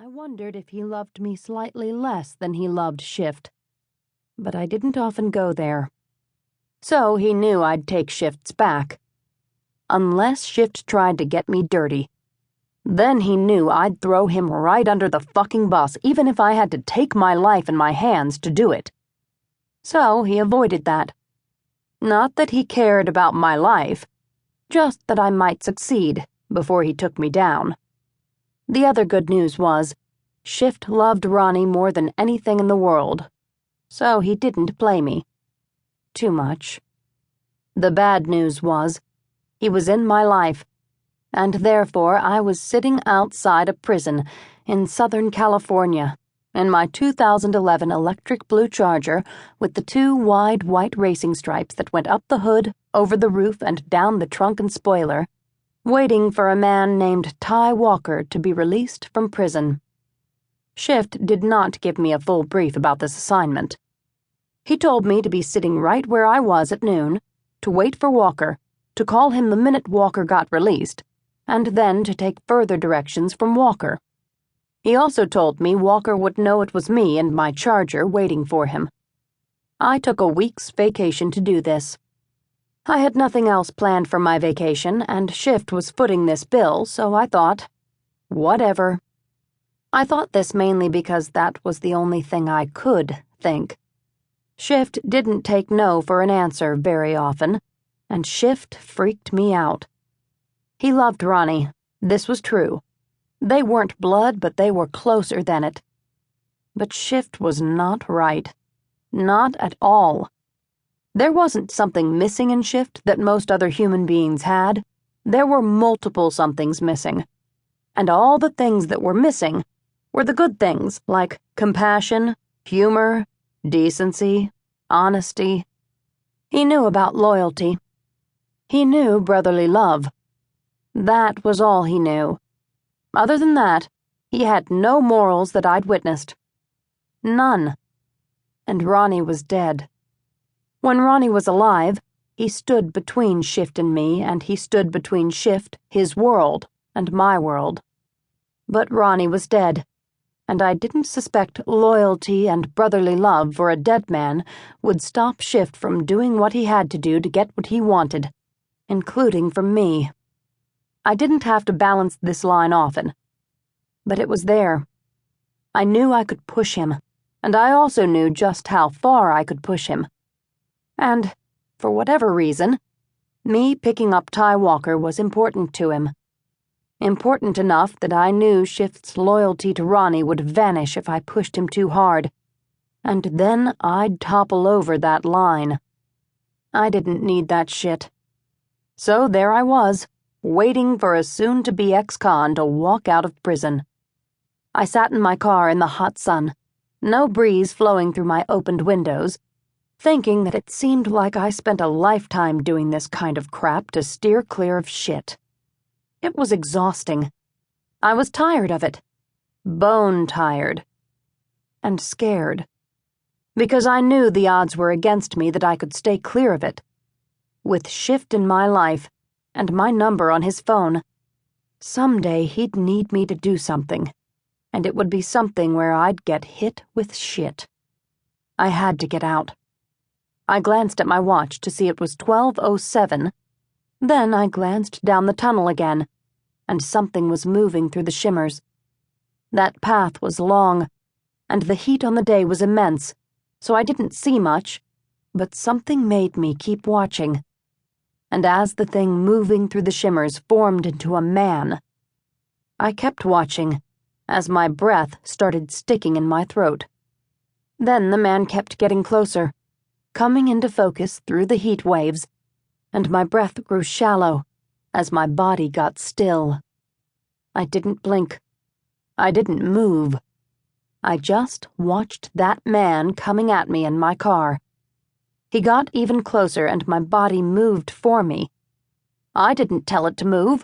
wondered if he loved me slightly less than he loved Shift, but I didn't often go there. So he knew I'd take Shift's back. Unless Shift tried to get me dirty. Then he knew I'd throw him right under the fucking bus, even if I had to take my life in my hands to do it. So he avoided that. Not that he cared about my life, just that I might succeed before he took me down. The other good news was, Shift loved Ronnie more than anything in the world, so he didn't play me. Too much. The bad news was, he was in my life, and therefore I was sitting outside a prison in Southern California in my 2011 electric blue Charger with the two wide white racing stripes that went up the hood, over the roof, and down the trunk and spoiler, waiting for a man named Ty Walker to be released from prison. Shift did not give me a full brief about this assignment. He told me to be sitting right where I was at noon, to wait for Walker, to call him the minute Walker got released, and then to take further directions from Walker. He also told me Walker would know it was me and my Charger waiting for him. I took a week's vacation to do this. I had nothing else planned for my vacation, and Shift was footing this bill, so I thought, whatever. I thought this mainly because that was the only thing I could think. Shift didn't take no for an answer very often, and Shift freaked me out. He loved Ronnie, this was true. They weren't blood, but they were closer than it. But Shift was not right. Not at all. There wasn't something missing in Shift that most other human beings had. There were multiple somethings missing. And all the things that were missing were the good things, like compassion, humor, decency, honesty. He knew about loyalty. He knew brotherly love. That was all he knew. Other than that, he had no morals that I'd witnessed. None. And Ronnie was dead. When Ronnie was alive, he stood between Shift and me, and he stood between Shift, his world, and my world. But Ronnie was dead, and I didn't suspect loyalty and brotherly love for a dead man would stop Shift from doing what he had to do to get what he wanted, including from me. I didn't have to balance this line often, but it was there. I knew I could push him, and I also knew just how far I could push him. And, for whatever reason, me picking up Ty Walker was important to him. Important enough that I knew Shift's loyalty to Ronnie would vanish if I pushed him too hard, and then I'd topple over that line. I didn't need that shit. So there I was, waiting for a soon-to-be ex-con to walk out of prison. I sat in my car in the hot sun, no breeze flowing through my opened windows, thinking that it seemed like I spent a lifetime doing this kind of crap to steer clear of shit. It was exhausting. I was tired of it. Bone tired. And scared. Because I knew the odds were against me that I could stay clear of it. With Shift in my life, and my number on his phone, someday he'd need me to do something, and it would be something where I'd get hit with shit. I had to get out. I glanced at my watch to see it was 12:07. Then I glanced down the tunnel again, and something was moving through the shimmers. That path was long, and the heat on the day was immense, so I didn't see much, but something made me keep watching. And as the thing moving through the shimmers formed into a man, I kept watching as my breath started sticking in my throat. Then the man kept getting closer, coming into focus through the heat waves, and my breath grew shallow as my body got still. I didn't blink. I didn't move. I just watched that man coming at me in my car. He got even closer and my body moved for me. I didn't tell it to move.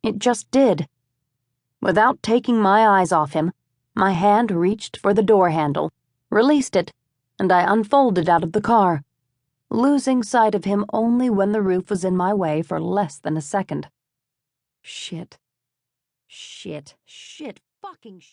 It just did. Without taking my eyes off him, my hand reached for the door handle, released it, and I unfolded out of the car, losing sight of him only when the roof was in my way for less than a second. Shit. Fucking shit.